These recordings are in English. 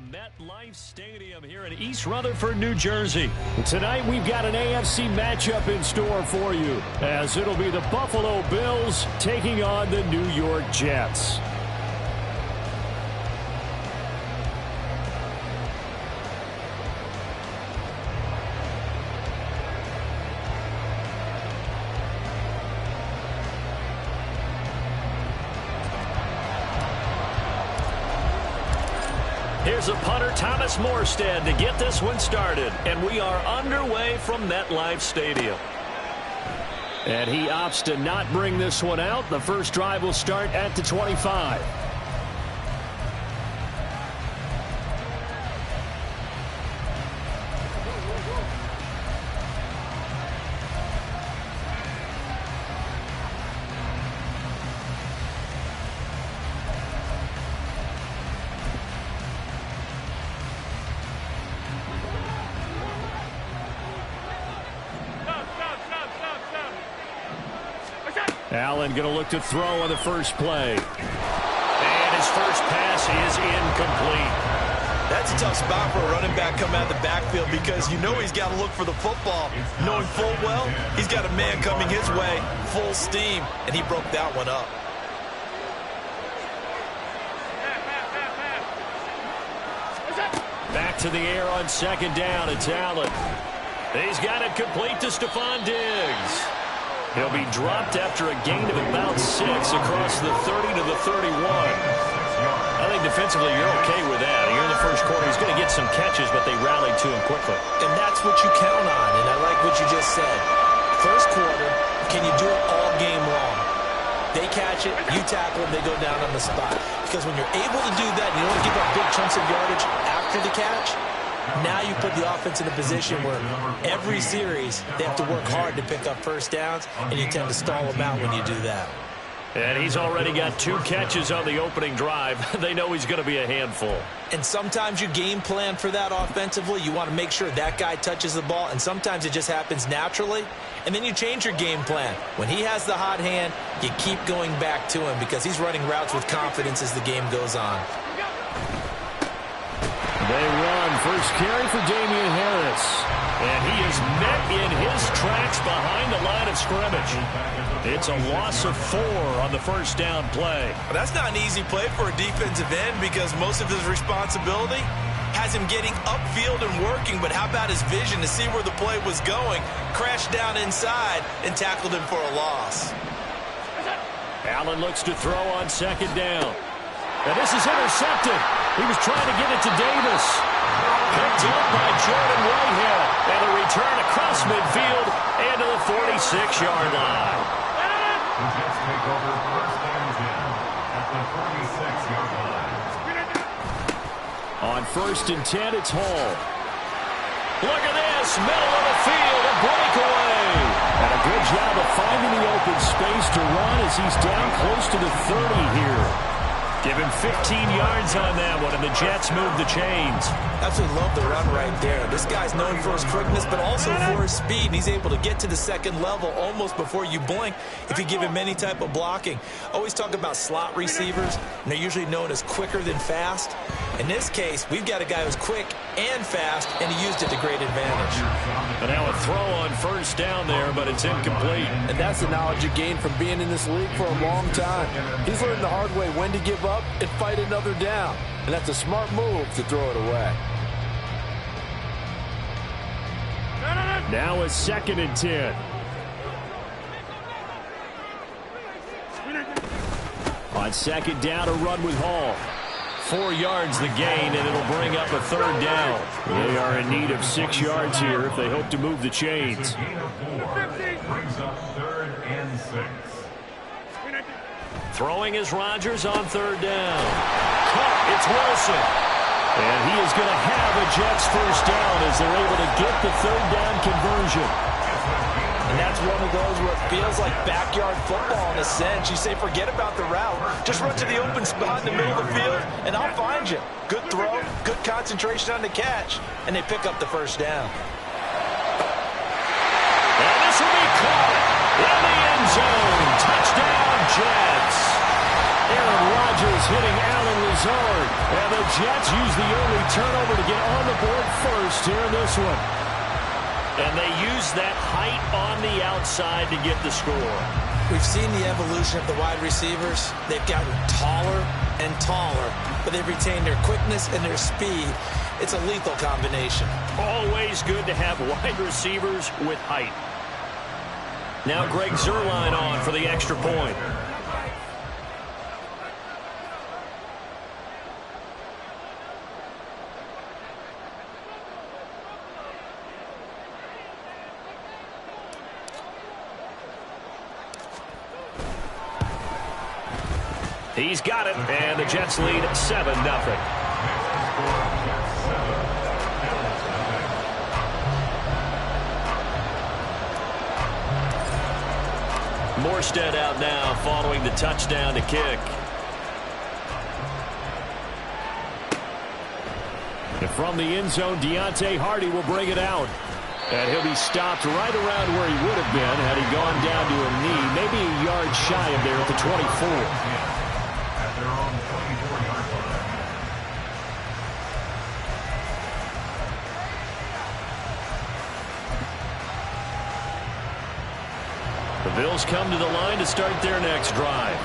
MetLife Stadium here in East Rutherford, New Jersey. Tonight we've got an AFC matchup in store for you, as it'll be the Buffalo Bills taking on the New York Jets. Here's a punter, Thomas Morstead, to get this one started. And we are underway from MetLife Stadium. And he opts to not bring this one out. The first drive will start at the 25. Allen going to look to throw on the first play. And his first pass is incomplete. That's a tough spot for a running back coming out of the backfield because you know he's got to look for the football. Knowing full well, he's got a man coming his way, full steam, and he broke that one up. Back to the air on second down. It's Allen. He's got it complete to Stephon Diggs. He'll be dropped after a gain of about 6 across the 30 to the 31. I think defensively you're okay with that. You're in the first quarter. He's going to get some catches, but they rallied to him quickly. And that's what you count on, and I like what you just said. First quarter, can you do it all game long? They catch it, you tackle them, they go down on the spot. Because when you're able to do that, you don't give up big chunks of yardage after the catch, now you put the offense in a position where every series they have to work hard to pick up first downs, and you tend to stall them out when you do that. And he's already got 2 catches on the opening drive. They know he's going to be a handful. And sometimes you game plan for that offensively. You want to make sure that guy touches the ball, and sometimes it just happens naturally. And then you change your game plan. When he has the hot hand, you keep going back to him because he's running routes with confidence as the game goes on. They run. First carry for Damian Harris. And he is met in his tracks behind the line of scrimmage. It's a loss of 4 on the first down play. Well, that's not an easy play for a defensive end because most of his responsibility has him getting upfield and working. But how about his vision to see where the play was going? Crashed down inside and tackled him for a loss. Allen looks to throw on second down. And this is intercepted. He was trying to get it to Davis. Picked up by Jordan Whitehead. And a return across midfield and to the 46-yard line. The Jets take over first and 10 at the 46-yard line. On first and 10, it's Hall. Look at this. Middle of the field. A breakaway. And a good job of finding the open space to run as he's down close to the 30 here. Give him 15 yards on that one, and the Jets move the chains. Absolutely love the run right there. This guy's known for his quickness, but also for his speed. He's able to get to the second level almost before you blink if you give him any type of blocking. Always talk about slot receivers, and they're usually known as quicker than fast. In this case, we've got a guy who's quick and fast, and he used it to great advantage. And now a throw on first down there, but it's incomplete. And that's the knowledge you gain from being in this league for a long time. He's learned the hard way when to give up and fight another down. And that's a smart move to throw it away. Now a second and 10. On second down, a run with Hall. 4 yards the gain, and it'll bring up a third down. They are in need of 6 yards here if they hope to move the chains. Gain of 4 brings up third and 6. Throwing is Rodgers on third down. Caught, it's Wilson. And he is going to have a Jets first down as they're able to get the third down conversion. And that's one of those where it feels like backyard football in a sense. You say, forget about the route. Just run to the open spot in the middle of the field, and I'll find you. Good throw, good concentration on the catch, and they pick up the first down. And this will be caught in the end zone. Touchdown, Jets. Aaron Rodgers hitting Allen Lazard. And the Jets use the early turnover to get on the board first here in this one. And they use that height on the outside to get the score. We've seen the evolution of the wide receivers. They've gotten taller and taller, but they've retained their quickness and their speed. It's a lethal combination. Always good to have wide receivers with height. Now Greg Zuerlein on for the extra point. He's got it, and the Jets lead 7-0. Morstead out now following the touchdown to kick. And from the end zone, Deontay Hardy will bring it out. And he'll be stopped right around where he would have been had he gone down to a knee, maybe a yard shy of there at the 24. Their own 24-yard line. The Bills come to the line to start their next drive.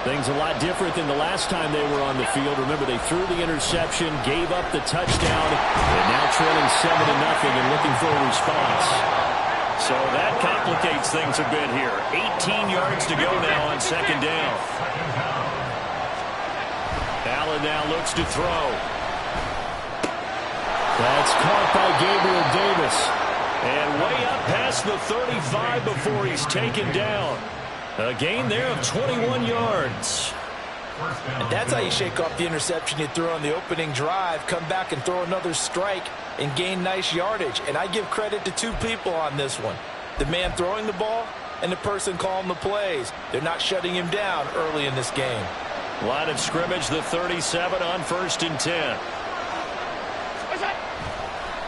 Things a lot different than the last time they were on the field. Remember, they threw the interception, gave up the touchdown, and now trailing 7-0 and looking for a response. So that complicates things a bit here. 18 yards to go now on second down. Allen now looks to throw. That's caught by Gabriel Davis. And way up past the 35 before he's taken down. A gain there of 21 yards. And that's how you shake off the interception you threw on the opening drive. Come back and throw another strike and gain nice yardage. And I give credit to two people on this one. The man throwing the ball and the person calling the plays. They're not shutting him down early in this game. Line of scrimmage, the 37 on 1st and 10.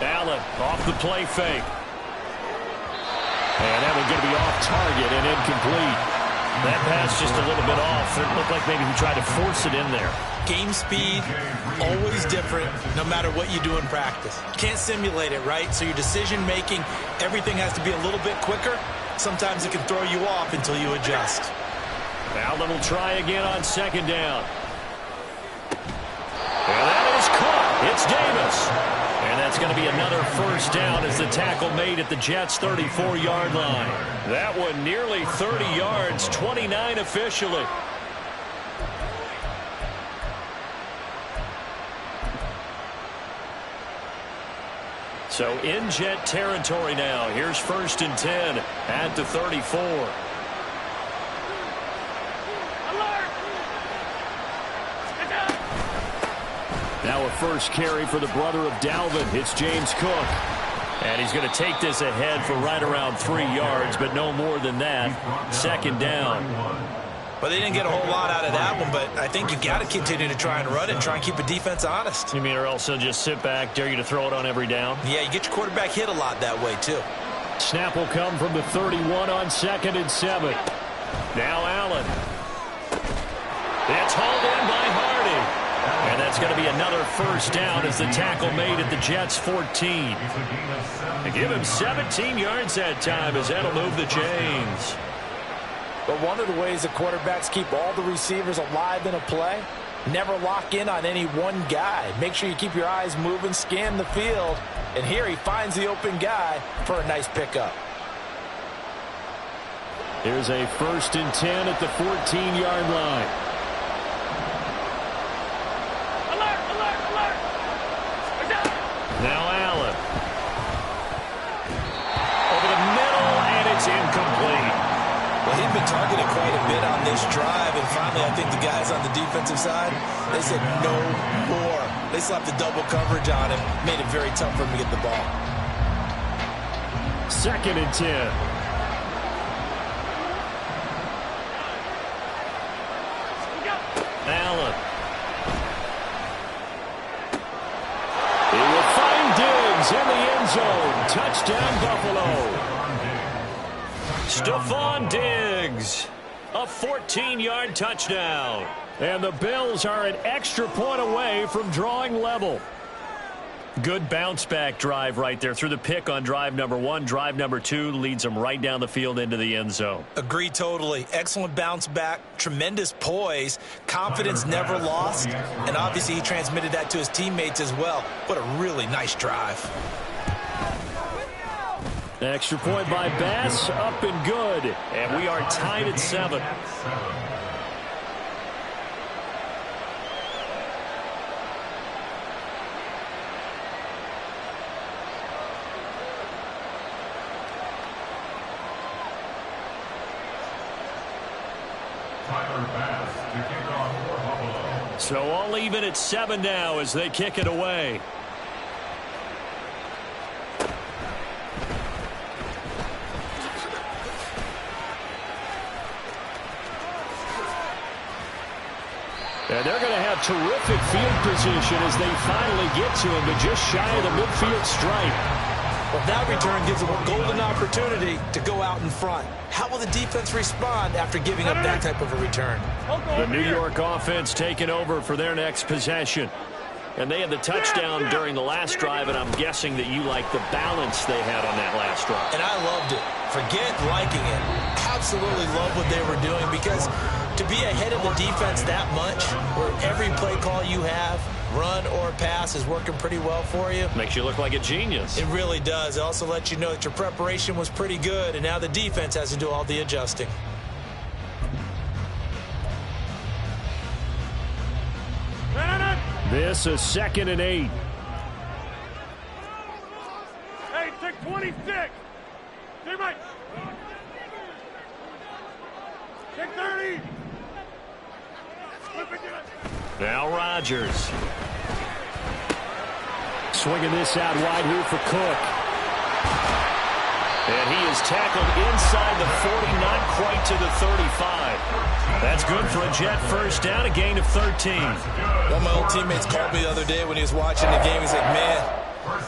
Allen off the play fake. And that one's going to be off target and incomplete. That pass just a little bit off. It looked like maybe he tried to force it in there. Game speed, always different, no matter what you do in practice. You can't simulate it, right? So your decision-making, everything has to be a little bit quicker. Sometimes it can throw you off until you adjust. Allen will try again on second down. And that is caught. It's Davis. And that's going to be another first down as the tackle made at the Jets' 34-yard line. That one nearly 30 yards, 29 officially. So in Jet territory now. Here's 1st and 10 at the 34. Now a first carry for the brother of Dalvin. It's James Cook. And he's going to take this ahead for right around 3 yards, but no more than that. Second down. Well, they didn't get a whole lot out of that one, but I think you got to continue to try and run it and try and keep the defense honest. You mean or else they'll just sit back, dare you to throw it on every down? Yeah, you get your quarterback hit a lot that way, too. Snap will come from the 31 on 2nd and 7. Now Allen. It's hauled in by Hardy. And that's going to be another first down as the tackle made at the Jets' 14. They give him 17 yards that time as that'll move the chains. But one of the ways the quarterbacks keep all the receivers alive in a play, never lock in on any one guy. Make sure you keep your eyes moving, scan the field. And here he finds the open guy for a nice pickup. Here's a 1st and 10 at the 14-yard line. Now Allen. Over the middle, and it's incomplete. Well, he'd been targeted quite a bit on this drive, and finally I think the guys on the defensive side, they said no more. They slapped the double coverage on him, made it very tough for him to get the ball. 2nd and 10. Allen. He will find Diggs in the end zone. Touchdown, Buffalo. Stephon Diggs, a 14-yard touchdown. And the Bills are an extra point away from drawing level. Good bounce-back drive right there. Through the pick on drive number 1. Drive number 2 leads them right down the field into the end zone. Agree totally. Excellent bounce back, tremendous poise, confidence never lost, and obviously he transmitted that to his teammates as well. What a really nice drive. Extra point by Bass, up and good. And we are tied at 7. So all even at 7 now as they kick it away. And they're going to have terrific field position as they finally get to him, but just shy of the midfield stripe. Well, that return gives them a golden opportunity to go out in front. How will the defense respond after giving up that type of a return? The New York offense taking over for their next possession. And they had the touchdown during the last drive, and I'm guessing that you like the balance they had on that last drive. And I loved it. Forget liking it. Absolutely love what they were doing, because to be ahead of the defense that much, where every play call you have, run or pass, is working pretty well for you. Makes you look like a genius. It really does. It also lets you know that your preparation was pretty good, and now the defense has to do all the adjusting. This is 2nd and 8. Hey, take 26. Stay right. Take 30. Now Rodgers. Swinging this out wide here for Cook. And he is tackled inside the 40, not quite to the 35. That's good for a Jet first down, a gain of 13. One of my old teammates called me the other day when he was watching the game. He's like, man,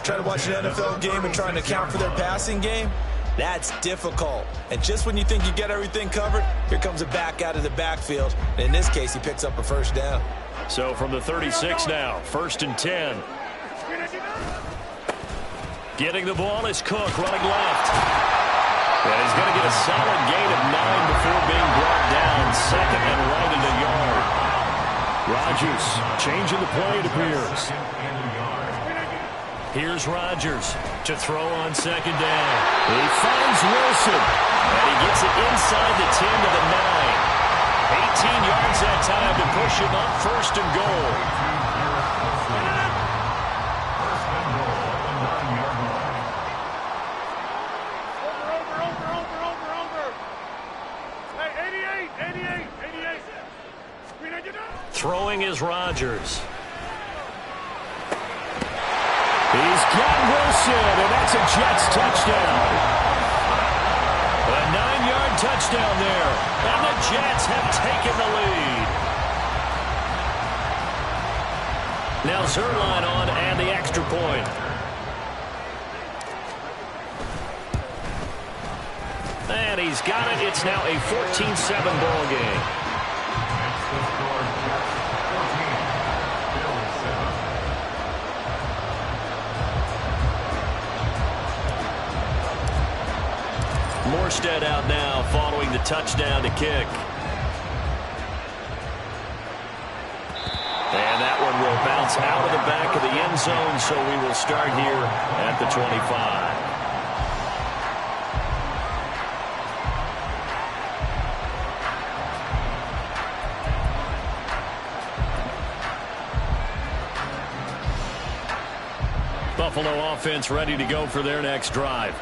trying to watch an NFL game and trying to account for their passing game, that's difficult. And just when you think you get everything covered, here comes a back out of the backfield. And in this case, he picks up a first down. So from the 36 now, 1st and 10. Getting the ball is Cook, running left. And he's going to get a solid gain of 9 before being brought down. 2nd and right in the yard. Rodgers changing the play, it appears. Here's Rodgers to throw on 2nd down. He finds Wilson. And he gets it inside the 10 to the 9. 18 yards that time to push him up, 1st and goal. Throwing is Rodgers. He's got Wilson, and that's a Jets touchdown. A 9-yard touchdown there, and the Jets have taken the lead. Now Zuerlein on and the extra point. And he's got it. It's now a 14-7 ball game. Morstead out now following the touchdown to kick. And that one will bounce out of the back of the end zone, so we will start here at the 25. Buffalo offense ready to go for their next drive.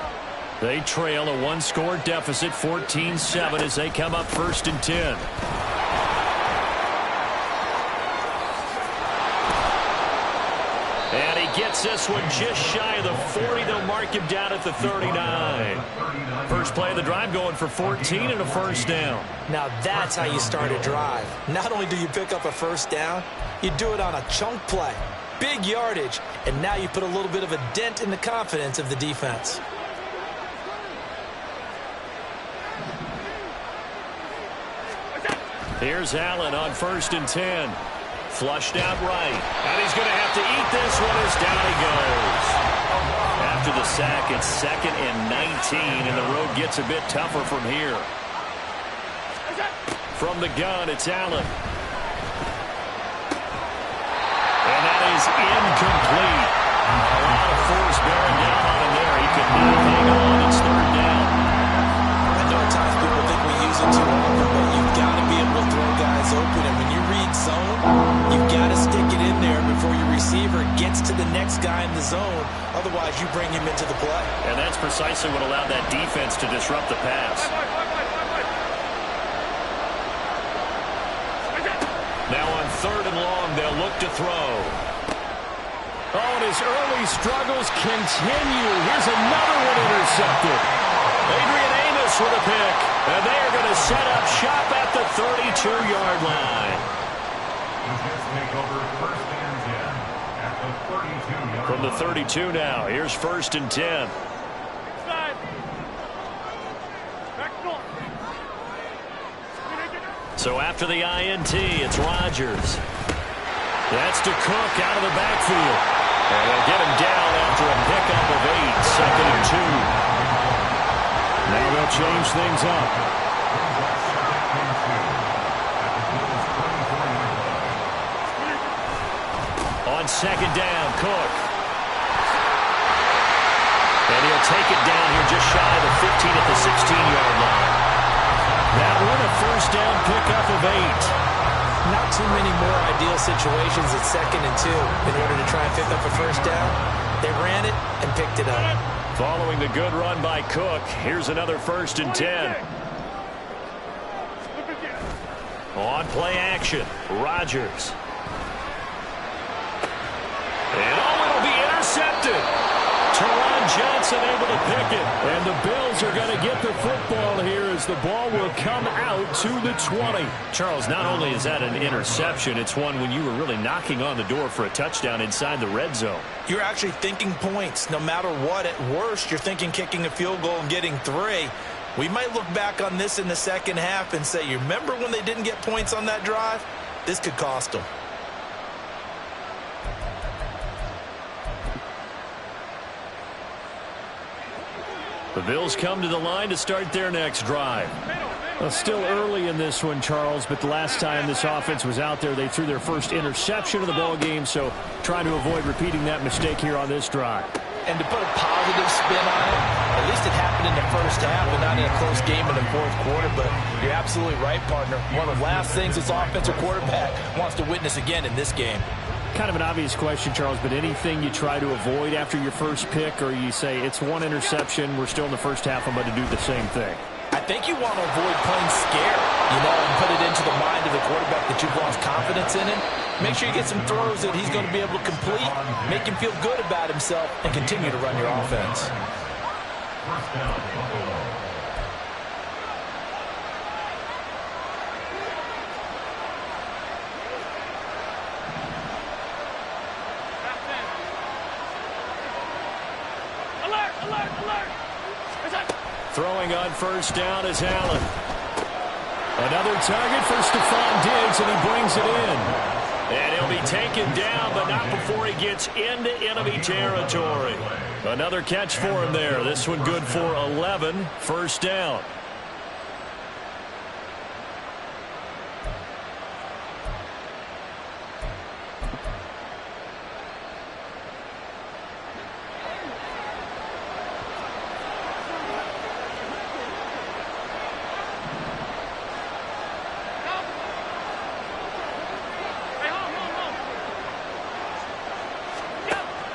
They trail a one-score deficit, 14-7, as they come up 1st and 10. And he gets this one just shy of the 40. They'll mark him down at the 39. First play of the drive going for 14 and a first down. Now that's how you start a drive. Not only do you pick up a first down, you do it on a chunk play. Big yardage, and now you put a little bit of a dent in the confidence of the defense. Here's Allen on 1st and 10. Flushed out right. And he's going to have to eat this one as down he goes. After the sack, it's 2nd and 19, and the road gets a bit tougher from here. From the gun, it's Allen. And that is incomplete. A lot of force bearing down on him there. He could not hang on. It's 3rd down. I know at times people think we use it too often, but you've got to be able to throw guys open. And when you read zone, you've got to stick it in there before your receiver gets to the next guy in the zone. Otherwise, you bring him into the play. And that's precisely what allowed that defense to disrupt the pass. Now on 3rd and long, they'll look to throw. Oh, and his early struggles continue. Here's another one intercepted. Adrian Amos with a pick. And they are going to set up shop at the 32-yard line. Take over 1st and 10 at the 32-yard From the 32 now, here's 1st and 10. So after the INT, it's Rodgers. That's to Cook out of the backfield. And they'll get him down after a pickup of 8, 2nd and 2. Now they'll change things up. On 2nd down, Cook. And he'll take it down here just shy of the 15 at the 16-yard line. That one a 1st down pickup of 8. Not too many more ideal situations at 2nd and 2 in order to try and pick up a 1st down. They ran it and picked it up. Following the good run by Cook, here's another 1st and 10. On play action, Rodgers. And it'll be intercepted. Teron Johnson able to pick it. And the Bills are going to get the football here as the ball will come out to the 20. Charles, not only is that an interception, it's one when you were really knocking on the door for a touchdown inside the red zone. You're actually thinking points. No matter what, at worst, you're thinking kicking a field goal and getting 3. We might look back on this in the 2nd half and say, you remember when they didn't get points on that drive? This could cost them. The Bills come to the line to start their next drive. Well, still early in this one, Charles, but the last time this offense was out there, they threw their first interception of the ball game, so trying to avoid repeating that mistake here on this drive. And to put a positive spin on it, at least it happened in the 1st half and not in a close game in the 4th quarter, but you're absolutely right, partner. One of the last things this offensive quarterback wants to witness again in this game. Kind of an obvious question, Charles, but anything you try to avoid after your first pick, or you say it's one interception, we're still in the 1st half, I'm going to do the same thing? I think you want to avoid playing scared, and put it into the mind of the quarterback that you've lost confidence in him. Make sure you get some throws that he's going to be able to complete, make him feel good about himself, and continue to run your offense. 1st down, Buffalo. Throwing on 1st down is Allen. Another target for Stephon Diggs, and he brings it in. And he'll be taken down, but not before he gets into enemy territory. Another catch for him there. This one good for 11. 1st down.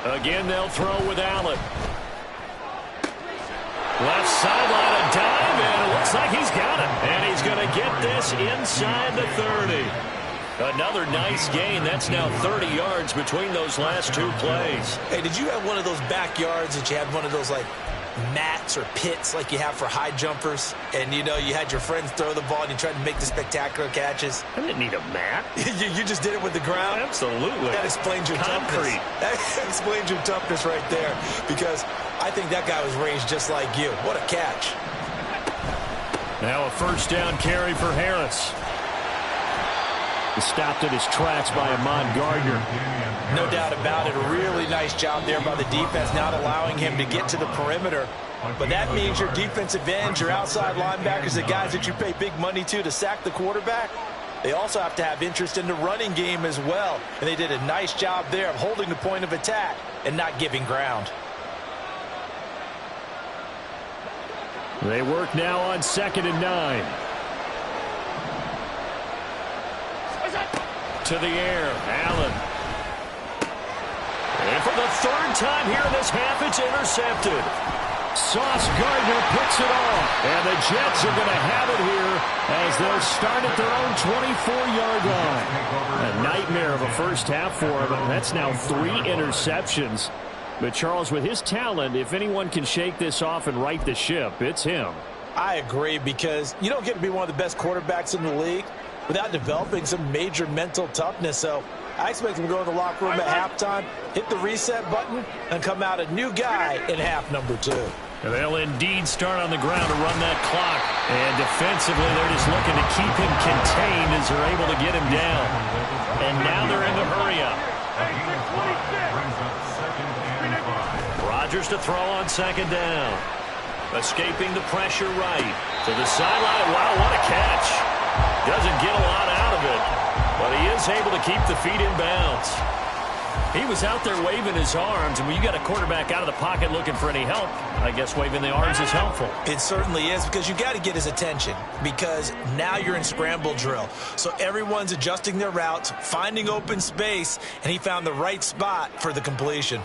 Again, they'll throw with Allen. Left sideline, a dive, and it looks like he's got it. And he's going to get this inside the 30. Another nice gain. That's now 30 yards between those last 2 plays. Hey, did you have one of those backyards that you had one of those, like, mats or pits like you have for high jumpers? And, you had your friends throw the ball and you tried to make the spectacular catches? I didn't need a mat. you just did it with the ground? Absolutely. That explains your toughness. That explains your toughness right there, because I think that guy was raised just like you. What a catch. Now a 1st down carry for Harris. Stopped in his tracks by Ahmad Gardner. No doubt about it. A really nice job there by the defense, not allowing him to get to the perimeter. But that means your defensive ends, your outside linebackers, the guys that you pay big money to sack the quarterback, they also have to have interest in the running game as well. And they did a nice job there of holding the point of attack and not giving ground. They work now on 2nd and 9. To the air, Allen. And for the 3rd time here in this half, it's intercepted. Sauce Gardner picks it off. And the Jets are going to have it here as they'll start at their own 24-yard line. A nightmare of a first half for him. That's now 3 interceptions. But, Charles, with his talent, if anyone can shake this off and right the ship, it's him. I agree, because you don't get to be one of the best quarterbacks in the league without developing some major mental toughness. So I expect him to go in the locker room at halftime, hit the reset button, and come out a new guy in half number 2. They'll indeed start on the ground to run that clock. And defensively, they're just looking to keep him contained as they're able to get him down. And now they're in the hurry-up. Rodgers to throw on 2nd down. Escaping the pressure right. To the sideline. Wow, what a catch. Doesn't get a lot out of it, but he is able to keep the feet in bounds. He was out there waving his arms, and when you got a quarterback out of the pocket looking for any help, I guess waving the arms is helpful. It certainly is, because you got to get his attention, because now you're in scramble drill. So everyone's adjusting their routes, finding open space, and he found the right spot for the completion.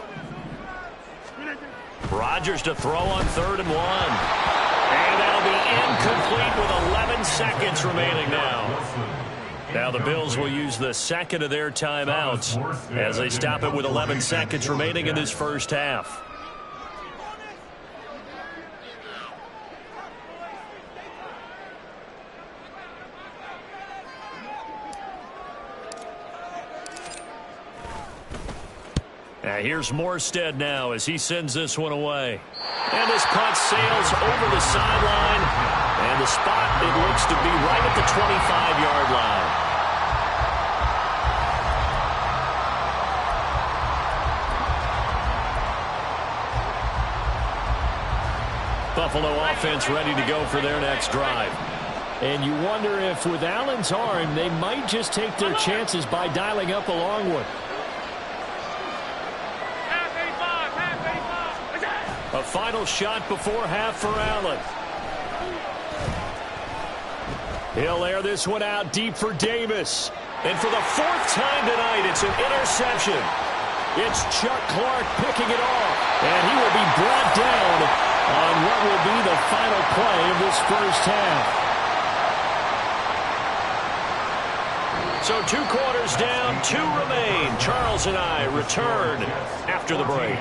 Rodgers to throw on 3rd and 1. And that'll be incomplete with 11 seconds remaining now. Now the Bills will use the 2nd of their timeouts as they stop it with 11 seconds remaining in this first half. Now here's Morstead now as he sends this one away. And this punt sails over the sideline. And the spot, it looks to be right at the 25-yard line. Buffalo offense ready to go for their next drive. And you wonder if with Allen's arm, they might just take their chances by dialing up a long one. A final shot before half for Allen. He'll air this one out deep for Davis. And for the 4th time tonight, it's an interception. It's Chuck Clark picking it off. And he will be brought down on what will be the final play of this first half. So 2 quarters down, 2 remain. Charles and I return after the break.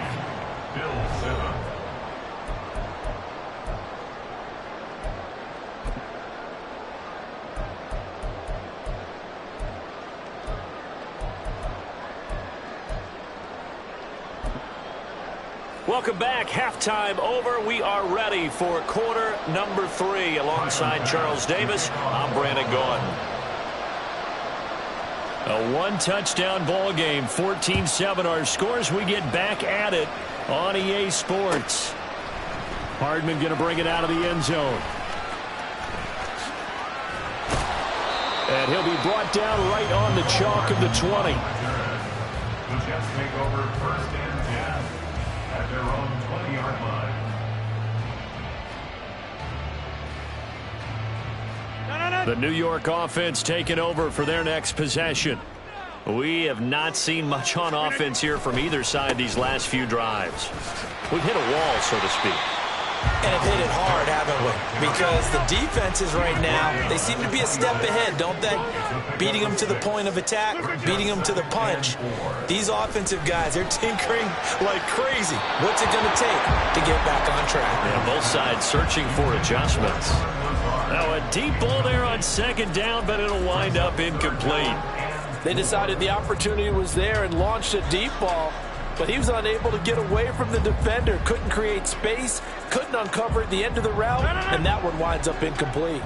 Welcome back. Halftime over. We are ready for quarter number 3. Alongside Charles Davis, I'm Brandon Gaudin. A 1-touchdown ball game, 14-7 our scores. We get back at it on EA Sports. Hardman going to bring it out of the end zone. And he'll be brought down right on the chalk of the 20. The Jets take over 1st and 10 at their own 20-yard line. The New York offense taking over for their next possession. We have not seen much on offense here from either side these last few drives. We've hit a wall, so to speak. And have hit it hard, haven't we? Because the defenses right now, they seem to be a step ahead, don't they? Beating them to the point of attack, beating them to the punch. These offensive guys, they're tinkering like crazy. What's it going to take to get back on track? Yeah, both sides searching for adjustments. Now a deep ball there on 2nd down, but it'll wind up incomplete. They decided the opportunity was there and launched a deep ball, but he was unable to get away from the defender. Couldn't create space, couldn't uncover at the end of the route, and that one winds up incomplete.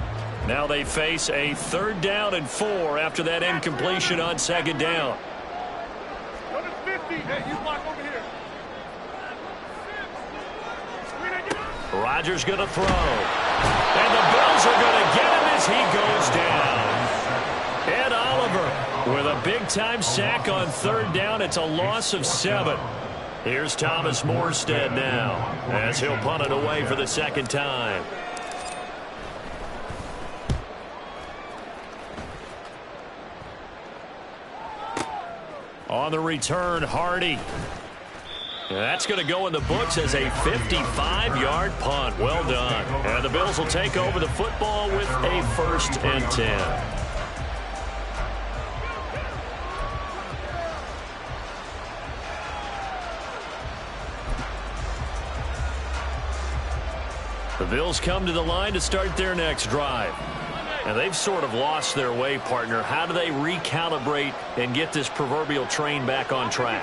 Now they face a 3rd down and 4 after that incompletion on 2nd down. Go to 50. Hey, you block over here. Rodgers going to throw. And the Bills are going to get him as he goes down. Ed Oliver with a big-time sack on 3rd down. It's a loss of 7. Here's Thomas Morstead now as he'll punt it away for the 2nd time. On the return, Hardy. That's going to go in the books as a 55-yard punt. Well done. And the Bills will take over the football with a 1st and 10. The Bills come to the line to start their next drive. And they've sort of lost their way, partner. How do they recalibrate and get this proverbial train back on track?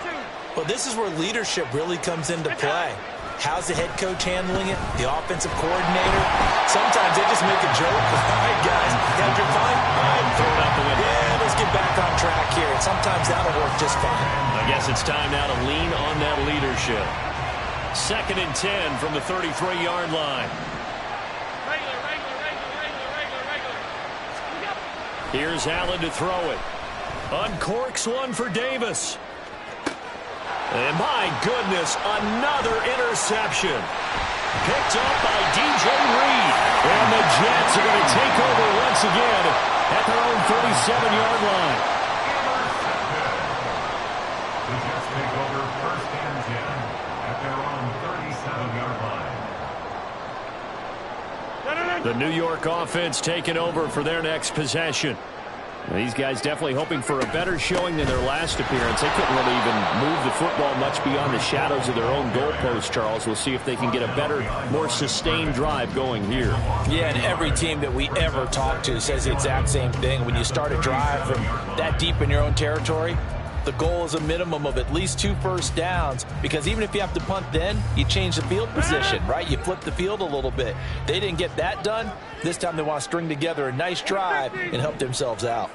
Well, this is where leadership really comes into play. How's the head coach handling it? The offensive coordinator? Sometimes they just make a joke. All right, guys, got your punt? All right, throw it out the window. Yeah, let's get back on track here. And sometimes that'll work just fine. I guess it's time now to lean on that leadership. 2nd and 10 from the 33-yard line. Here's Allen to throw it. Uncorks one for Davis. And my goodness, another interception. Picked up by DJ Reed. And the Jets are going to take over once again at their own 37-yard line. The Jets take over 1st and 10 at their own 37-yard line. The New York offense taking over for their next possession. These guys definitely hoping for a better showing than their last appearance. They couldn't really even move the football much beyond the shadows of their own goalpost, Charles. We'll see if they can get a better, more sustained drive going here. Yeah, and every team that we ever talk to says the exact same thing. When you start a drive from that deep in your own territory, the goal is a minimum of at least 2 first downs, because even if you have to punt then, you change the field position, right? You flip the field a little bit. They didn't get that done. This time they want to string together a nice drive and help themselves out.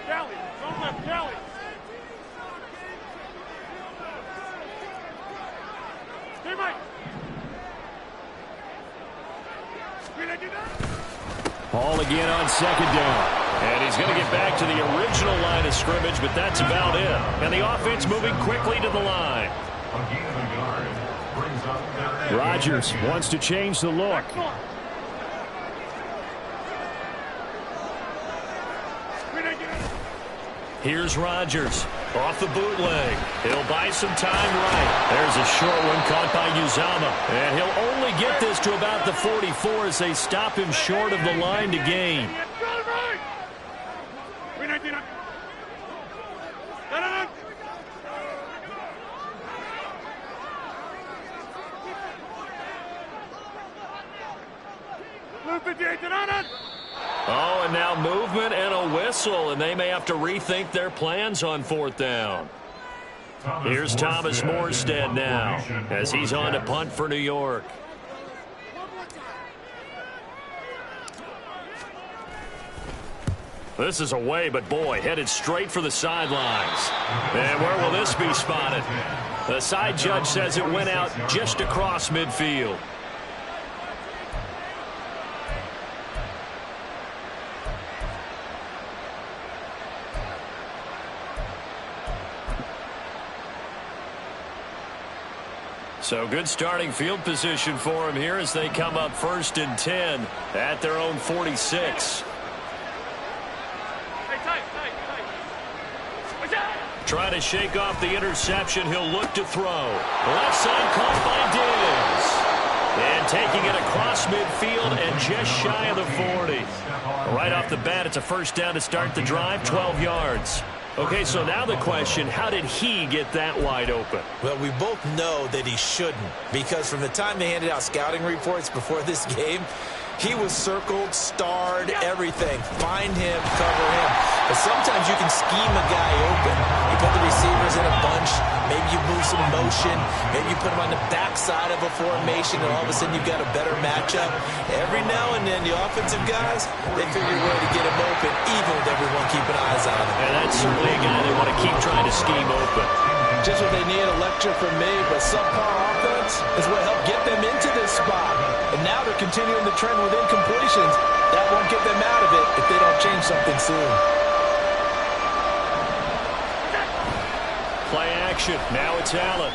Galley, don't left, Galley. Hey, Mike. Ball again on 2nd down. And he's going to get back to the original line of scrimmage, but that's about it. And the offense moving quickly to the line. Rodgers wants to change the look. Here's Rodgers off the bootleg. He'll buy some time right. There's a short one caught by Uzomah. And he'll only get this to about the 44 as they stop him short of the line to gain. Oh, and now movement and a whistle, and they may have to rethink their plans on 4th down. Here's Thomas Morstead now as he's on to punt for New York. This is away, but boy, headed straight for the sidelines. And where will this be spotted? The side judge says it went out just across midfield. So good starting field position for him here as they come up 1st and 10 at their own 46. Trying to shake off the interception. He'll look to throw. Left side caught by Diggs. And taking it across midfield and just shy of the 40. Right off the bat, it's a 1st down to start the drive, 12 yards. Okay, so now the question, how did he get that wide open? Well, we both know that he shouldn't, because from the time they handed out scouting reports before this game, he was circled, starred, everything. Find him, cover him. But sometimes you can scheme a guy open. If put the receivers in a bunch. Maybe you move some motion. Maybe you put them on the backside of a formation, and all of a sudden you've got a better matchup. Every now and then, the offensive guys, they figure a way to get him open, even with everyone keeping eyes on him. And that's certainly a guy they want to keep trying to scheme open. Just what they need, a lecture from me, but subpar offense is what helped get them into this spot. And now they're continuing the trend with incompletions. That won't get them out of it if they don't change something soon. Play action. Now it's Allen.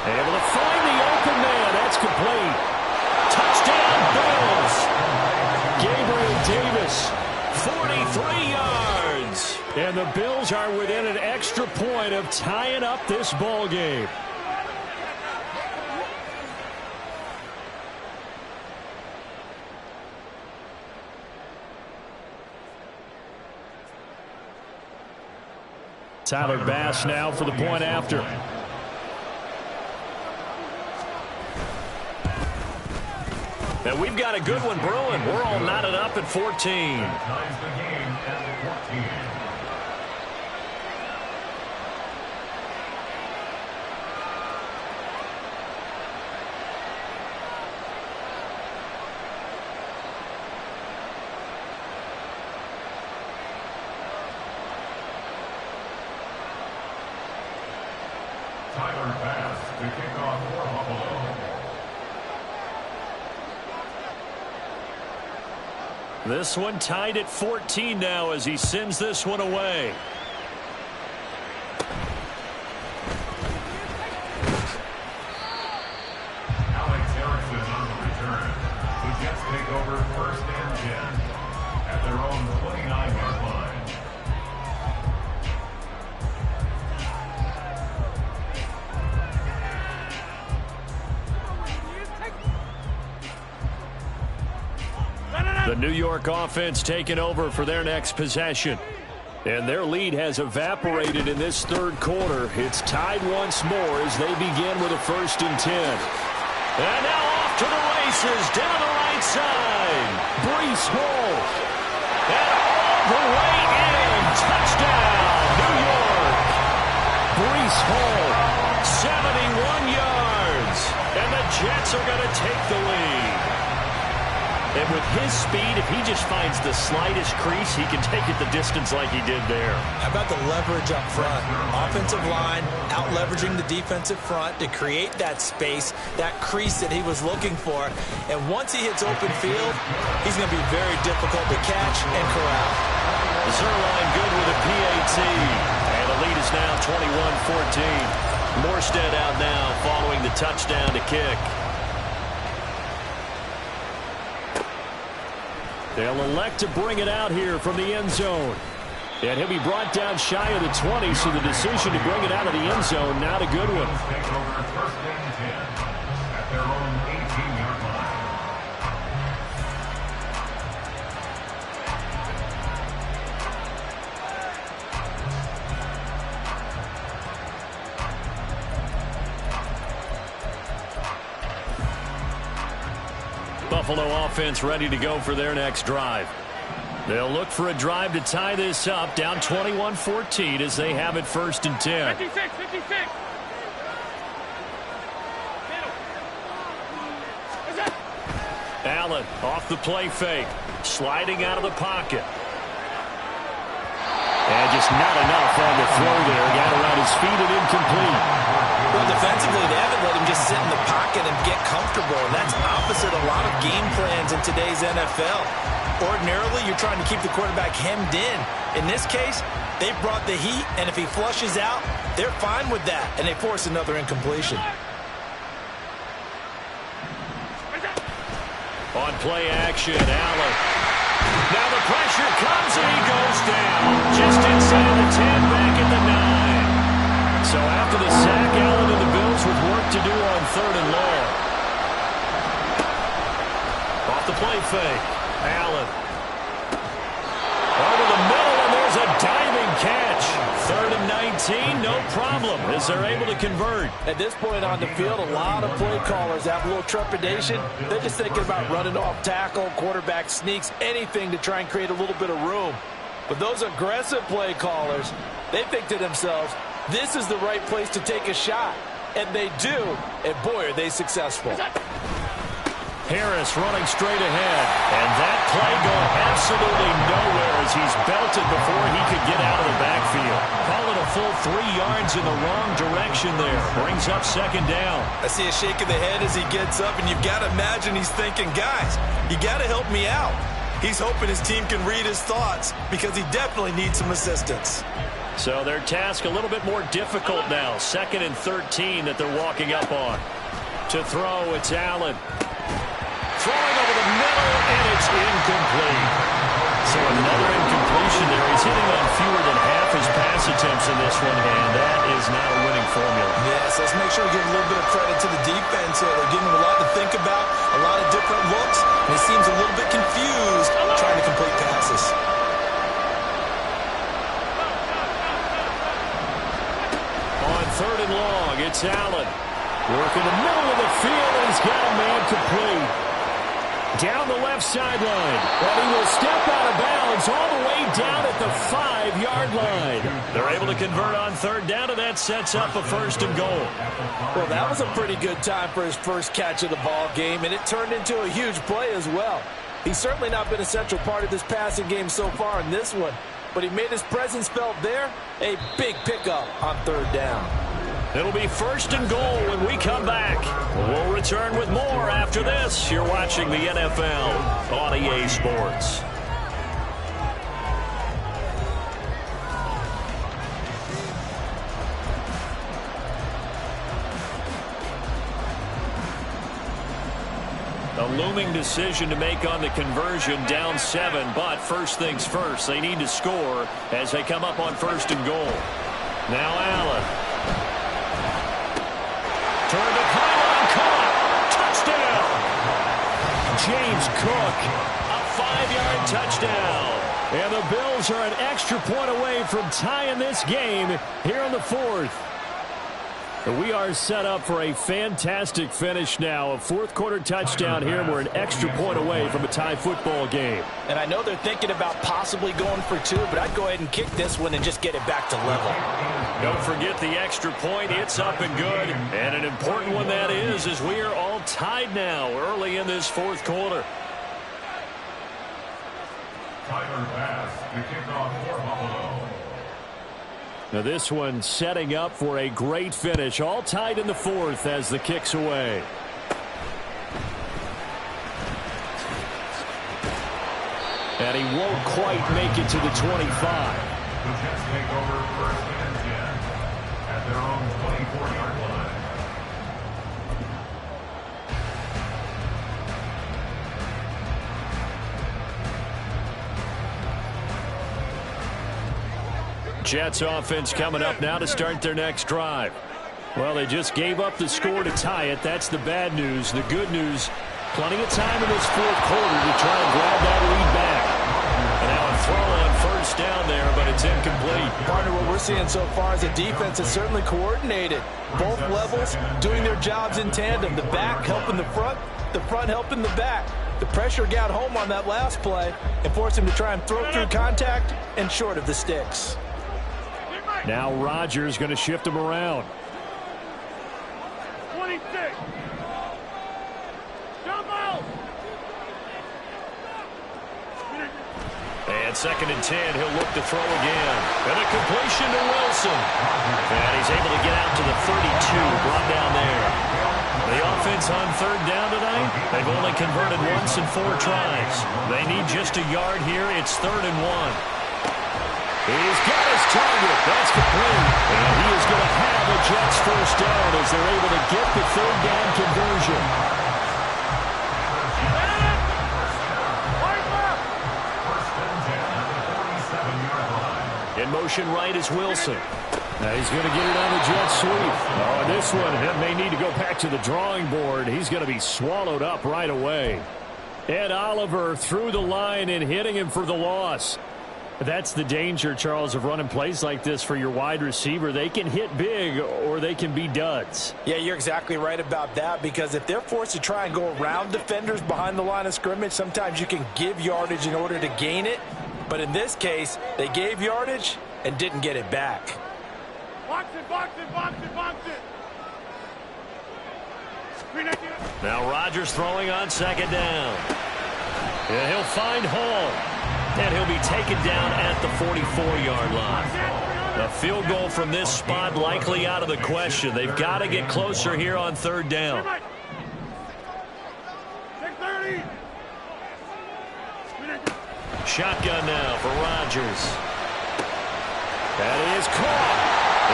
Able to find the open man. That's complete. Touchdown, Bills. Gabriel Davis, 43 yards. And the Bills are within an extra point of tying up this ball game. Tyler Bass now for the point after. And we've got a good one brewing. We're all knotted up at 14. Ties the game at 14. Tyler Bass to kick off for Buffalo. This one tied at 14 now as he sends this one away. Alex Harrison on the return. The Jets take over 1st and 10 at their own 29-yard line. The New York offense taking over for their next possession. And their lead has evaporated in this third quarter. It's tied once more as they begin with a 1st and 10. And now off to the races down the right side. Breece Hall. And all the way in. Touchdown, New York. Breece Hall, 71 yards. And the Jets are going to take the lead. And with his speed, if he just finds the slightest crease, he can take it the distance like he did there. How about the leverage up front? Offensive line out-leveraging the defensive front to create that space, that crease that he was looking for. And once he hits open field, he's going to be very difficult to catch and corral. Zuerlein good with a PAT. And the lead is now 21-14. Morstead out now following the touchdown to kick. They'll elect to bring it out here from the end zone. And he'll be brought down shy of the 20, so the decision to bring it out of the end zone, not a good one. Take over 1st and 10 at their own 18-yard line. Buffalo offense ready to go for their next drive. They'll look for a drive to tie this up, down 21-14 as they have it 1st and 10. 56, 56. Allen off the play fake, sliding out of the pocket. And just not enough on the throw there. Got around his feet and incomplete. Well, defensively, they haven't let him just sit in the pocket and get comfortable, and that's opposite a lot of game plans in today's NFL. Ordinarily, you're trying to keep the quarterback hemmed in. In this case, they brought the heat, and if he flushes out, they're fine with that, and they force another incompletion. On play action, Allen. Now the pressure comes and he goes down. Just inside the 10, back at the 9. So after the sack, Allen and the Bills with work to do on 3rd and long. Off the play fake, Allen. Over the middle, and there's a diving catch. 3rd and 19, no problem, as they're able to convert. At this point on the field, a lot of play callers have a little trepidation. They're just thinking about running off tackle, quarterback sneaks, anything to try and create a little bit of room. But those aggressive play callers, they think to themselves, this is the right place to take a shot. And they do, and boy, are they successful. Harris running straight ahead. And that play going absolutely nowhere as he's belted before he could get out of the backfield. Call it a full 3 yards in the wrong direction there. Brings up second down. I see a shake of the head as he gets up, and you've got to imagine he's thinking, guys, you got to help me out. He's hoping his team can read his thoughts because he definitely needs some assistance. So their task a little bit more difficult now. 2nd and 13 that they're walking up on. To throw, it's Allen. Throwing over the middle, and it's incomplete. So another incompletion there. He's hitting on fewer than half his pass attempts in this one, and that is not a winning formula. Yes, let's make sure we give a little bit of credit to the defense here. They're giving him a lot to think about, a lot of different looks, and he seems a little bit confused trying to complete passes. On 3rd and long, it's Allen. Working the middle of the field, and he's got a man complete. Down the left sideline, and he will step out of bounds all the way down at the 5-yard line. They're able to convert on 3rd down, and that sets up a 1st and goal. Well, that was a pretty good time for his first catch of the ball game, and it turned into a huge play as well. He's certainly not been a central part of this passing game so far in this one, but he made his presence felt there. A big pickup on 3rd down. It'll be 1st and goal when we come back. We'll return with more after this. You're watching the NFL on EA Sports. A looming decision to make on the conversion, down 7, but first things first, they need to score as they come up on 1st and goal. Now Allen. Toward the pylon, caught. Touchdown. James Cook, a 5-yard touchdown. And the Bills are an extra point away from tying this game here in the 4th. We are set up for a fantastic finish now. A 4th quarter touchdown here, and we're an extra point away from a tie football game. And I know they're thinking about possibly going for 2, but I'd go ahead and kick this one and just get it back to level. Don't forget the extra point. It's up and good. And an important one that is, as we are all tied now early in this 4th quarter. Tyler Bass, the kickoff for Buffalo. Now this one setting up for a great finish. All tied in the 4th as the kick's away. And he won't quite make it to the 25. The Jets take over 1st and 10 at their own 24-yard line. Jets offense coming up now to start their next drive. Well, they just gave up the score to tie it. That's the bad news. The good news, plenty of time in this 4th quarter to try and grab that lead back. And now a throw on 1st down there, but it's incomplete. Partner, what we're seeing so far is a defense that's certainly coordinated. Both levels doing their jobs in tandem. The back helping the front helping the back. The pressure got home on that last play and forced him to try and throw through contact and short of the sticks. Now Rodgers going to shift him around. 26. Jump out. And 2nd and 10, he'll look to throw again. And a completion to Wilson. And he's able to get out to the 32, brought down there. The offense on 3rd down tonight, they've only converted once in 4 tries. They need just a yard here. It's 3rd and 1. He's got his target. That's complete. And he is going to have a Jets 1st down as they're able to get the 3rd down conversion. In motion right is Wilson. Now he's going to get it on the jet sweep. Oh, this one may need to go back to the drawing board. He's going to be swallowed up right away. Ed Oliver through the line and hitting him for the loss. That's the danger, Charles, of running plays like this for your wide receiver. They can hit big or they can be duds. Yeah, you're exactly right about that, because if they're forced to try and go around defenders behind the line of scrimmage, sometimes you can give yardage in order to gain it. But in this case, they gave yardage and didn't get it back. Box it, box it, box it, box it. Now Rodgers throwing on second down. And he'll find Hall. And he'll be taken down at the 44-yard line. A field goal from this spot likely out of the question. They've got to get closer here on third down. 6:30. Shotgun now for Rodgers. That is caught.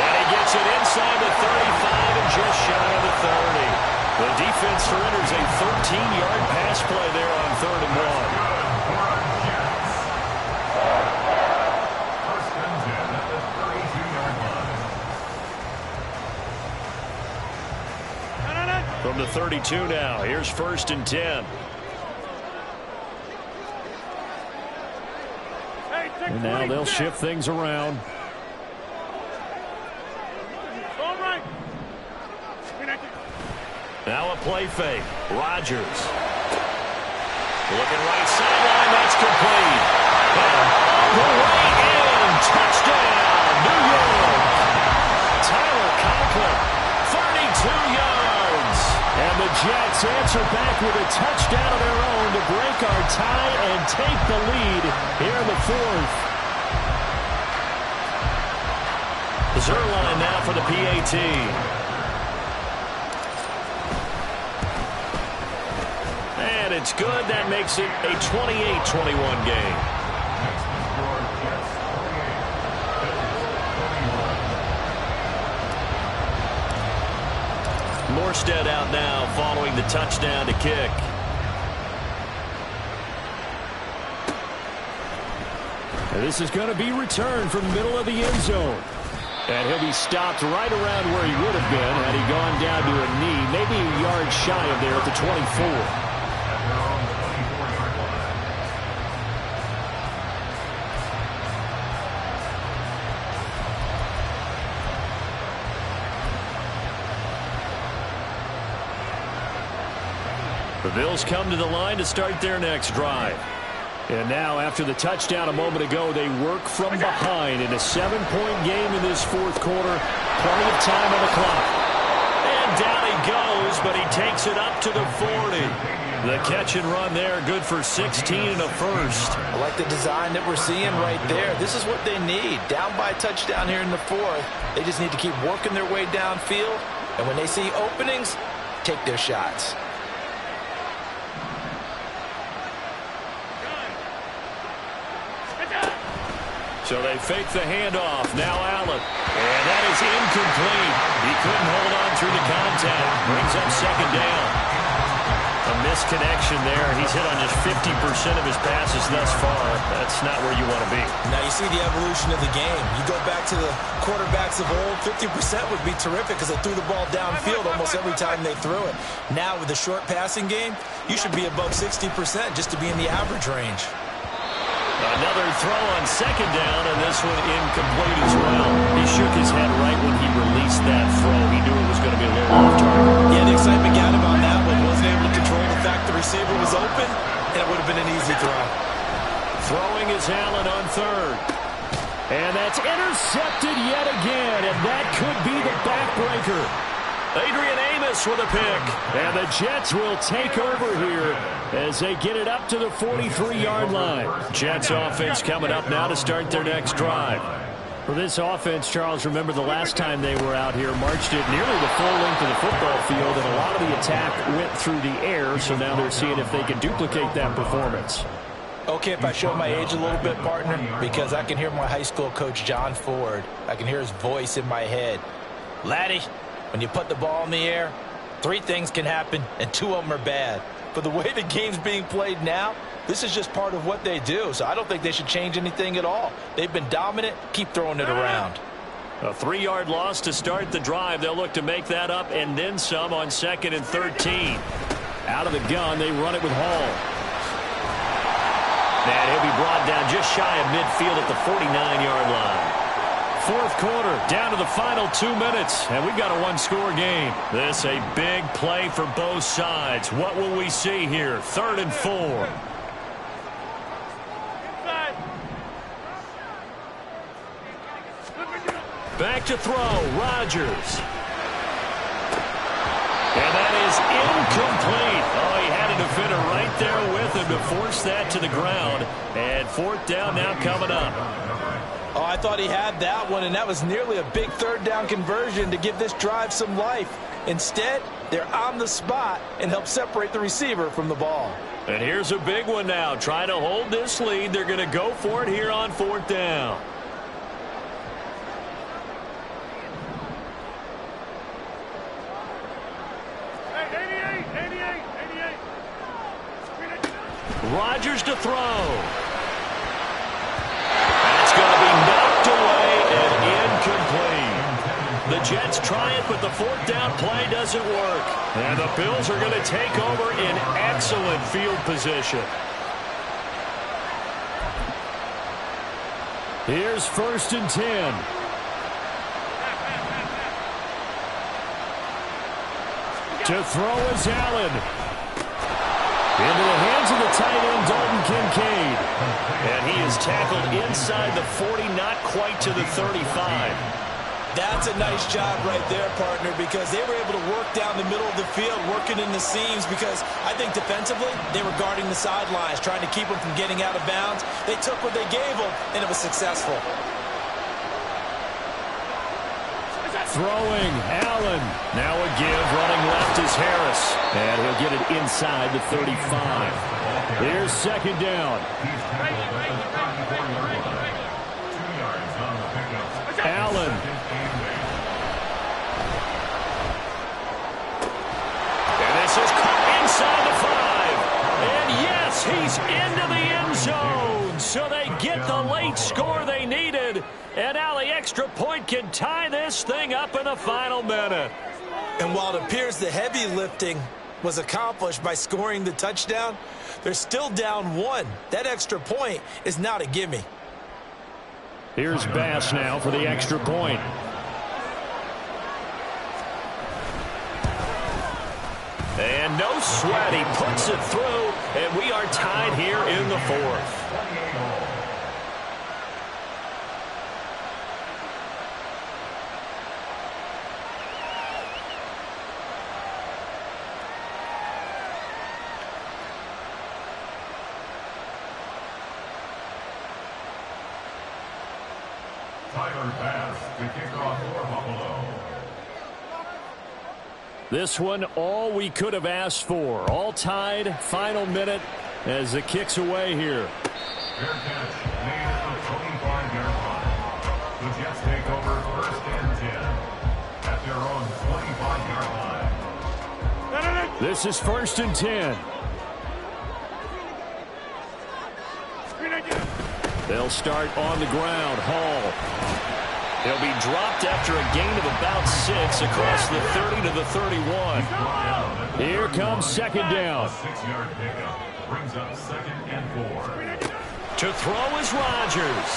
And he gets it inside the 35 and just shy of the 30. The defense surrenders a 13-yard pass play there on 3rd and 1. First and 10 at the 32-yard line. From the 32 now, here's 1st and 10. And now they'll shift things around. Now a play fake. Rodgers. Looking right sideline. That's complete. And all the way in. Touchdown, New York. Tyler Conklin, 32 yards. And the Jets answer back with a touchdown of their own to break our tie and take the lead here in the 4th. Zuerlein now for the PAT. And it's good. That makes it a 28-21 game. Morstead out now following the touchdown to kick. And this is going to be returned from the middle of the end zone. And he'll be stopped right around where he would have been had he gone down to a knee, maybe a yard shy of there at the 24. The Bills come to the line to start their next drive. And now, after the touchdown a moment ago, they work from behind in a 7-point game in this 4th quarter. Plenty of time on the clock. And down he goes, but he takes it up to the 40. The catch and run there, good for 16 and a first. I like the design that we're seeing right there. This is what they need. Down by a touchdown here in the 4th. They just need to keep working their way downfield. And when they see openings, take their shots. So they fake the handoff. Now Allen. And that is incomplete. He couldn't hold on through the contact. Brings up second down. A misconnection there. He's hit on just 50% of his passes thus far. That's not where you want to be. Now you see the evolution of the game. You go back to the quarterbacks of old, 50% would be terrific because they threw the ball downfield almost every time they threw it. Now with the short passing game, you should be above 60% just to be in the average range. Another throw on second down, and this one incomplete as well. He shook his head right when he released that throw. He knew it was going to be a little off target. Yeah, the excitement got him on that one. Wasn't able to control the fact the receiver was open, and it would have been an easy throw. Throwing is Allen on 3rd. And that's intercepted yet again, and that could be the backbreaker. Adrian Amos with a pick. And the Jets will take over here as they get it up to the 43-yard line. Jets offense coming up now to start their next drive. For this offense, Charles, remember the last time they were out here, marched it nearly the full length of the football field, and a lot of the attack went through the air, so now they're seeing if they can duplicate that performance. Okay, if I show my age a little bit, partner, because I can hear my high school coach, John Ford. I can hear his voice in my head. Laddie, when you put the ball in the air, 3 things can happen, and 2 of them are bad. But the way the game's being played now, this is just part of what they do. So I don't think they should change anything at all. They've been dominant. Keep throwing it around. A 3-yard loss to start the drive. They'll look to make that up and then some on 2nd and 13. Out of the gun, they run it with Hall. And he'll be brought down just shy of midfield at the 49-yard line. 4th quarter, down to the final 2 minutes, and we've got a 1-score game. This a big play for both sides. What will we see here? 3rd and 4. Back to throw, Rodgers. And that is incomplete. Oh, he had a defender right there with him to force that to the ground. And 4th down now coming up. Oh, I thought he had that one, and that was nearly a big 3rd down conversion to give this drive some life. Instead, they're on the spot and help separate the receiver from the ball. And here's a big one now. Trying to hold this lead. They're going to go for it here on 4th down. Rodgers to throw. That's going to be knocked away and incomplete. The Jets try it, but the 4th down play doesn't work. And the Bills are going to take over in excellent field position. Here's 1st and 10. To throw is Allen. Into the hands of the tight end, Dalton Kincaid. And he is tackled inside the 40, not quite to the 35. That's a nice job right there, partner, because they were able to work down the middle of the field, working in the seams, because I think defensively they were guarding the sidelines, trying to keep them from getting out of bounds. They took what they gave them, and it was successful. Throwing, Allen. Now a give, running left is Harris. And he'll get it inside the 35. Here's 2nd down. Allen. And this is caught inside the 5. And yes, he's into the end zone. So they get the late score they needed. And now the extra point can tie this thing up in the final minute. And while it appears the heavy lifting was accomplished by scoring the touchdown, they're still down 1. That extra point is not a gimme. Here's Bass now for the extra point. And no sweat. He puts it through, and we are tied here in the 4th. Tyler Bass to kick off for Buffalo. This one, all we could have asked for. All tied, final minute as it kicks away here. Fair catch made at the 25-yard line. The Jets take over 1st and 10 at their own 25-yard line. This is 1st and 10. They'll start on the ground. Hall. He'll be dropped after a gain of about 6 across the 30 to the 31. Here comes 2nd down. 6-yard pickup brings up 2nd and 4. To throw is Rodgers.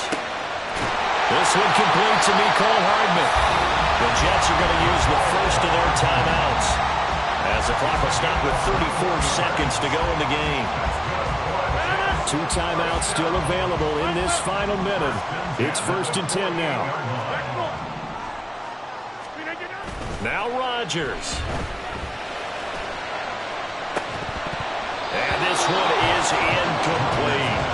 This one complete to Mecole Hardman. The Jets are going to use the first of their timeouts as the clock will stop with 34 seconds to go in the game. 2 timeouts still available in this final minute. It's 1st and 10 now. Now Rodgers. And this one is incomplete.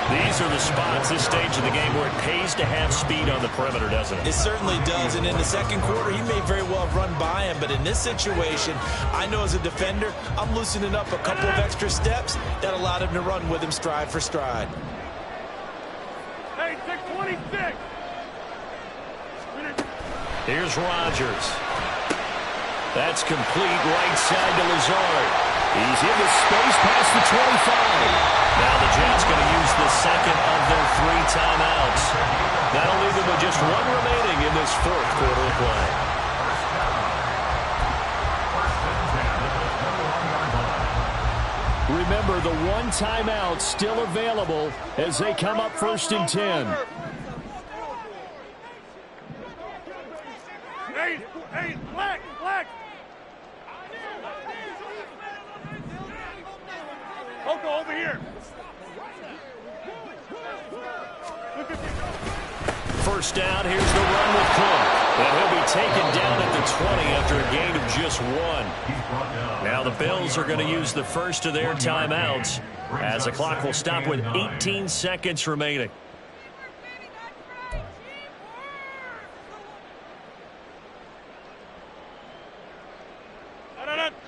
These are the spots, this stage of the game, where it pays to have speed on the perimeter, doesn't it? It certainly does, and in the second quarter, he may very well have run by him, but in this situation, I know as a defender, I'm loosening up a couple of extra steps that allowed him to run with him stride for stride. Hey, 626! Here's Rodgers. That's complete right side to Lazard. He's in the space past the 25. Now the Jets going to use the second of their 3 timeouts. That'll leave them with just 1 remaining in this 4th quarter of play. Remember, the 1 timeout still available as they come up 1st and 10. Hey, black! Coco, over here. first down. Here's the run with Cook. And he'll be taken down at the 20 after a gain of just 1. Now the Bills are going to use the first of their timeouts as the clock will stop with 18 seconds remaining.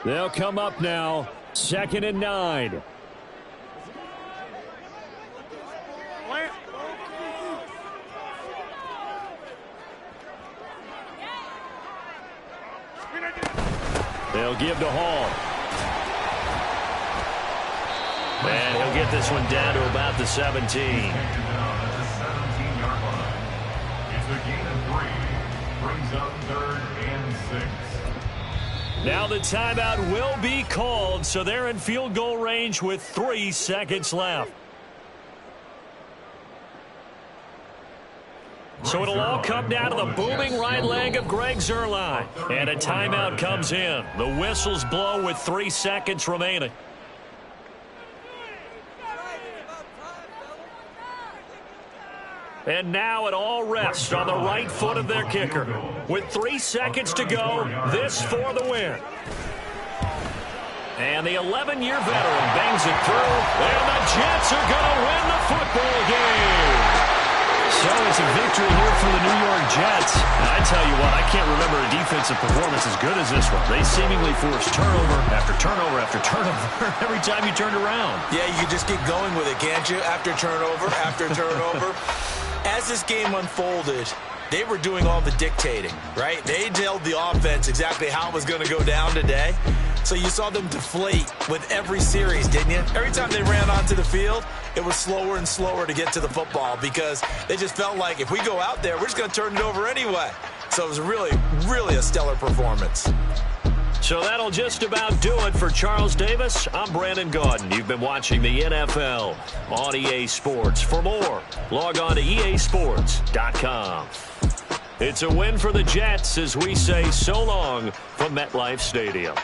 They'll come up now. 2nd and 9. They'll give to Hall. And he'll get this one down to about the 17. It's a gain of 3. Brings up 3rd and 6. Now the timeout will be called, so they're in field goal range with 3 seconds left. So it'll all come down to the booming right leg of Greg Zuerlein. And a timeout comes in. The whistles blow with 3 seconds remaining. And now it all rests on the right foot of their kicker. With 3 seconds to go, this for the win. And the 11-year veteran bangs it through, and the Jets are going to win the football game. So it's a victory here for the New York Jets. And I tell you what, I can't remember a defensive performance as good as this one. They seemingly forced turnover after turnover after turnover every time you turned around. Yeah, you can just keep going with it, can't you? After turnover, after turnover. As this game unfolded, they were doing all the dictating, right? They told the offense exactly how it was going to go down today. So you saw them deflate with every series, didn't you? Every time they ran onto the field, it was slower and slower to get to the football because they just felt like if we go out there, we're just going to turn it over anyway. So it was really, really a stellar performance. So that'll just about do it for Charles Davis. I'm Brandon Gaudin. You've been watching the NFL on EA Sports. For more, log on to easports.com. It's a win for the Jets as we say so long from MetLife Stadium.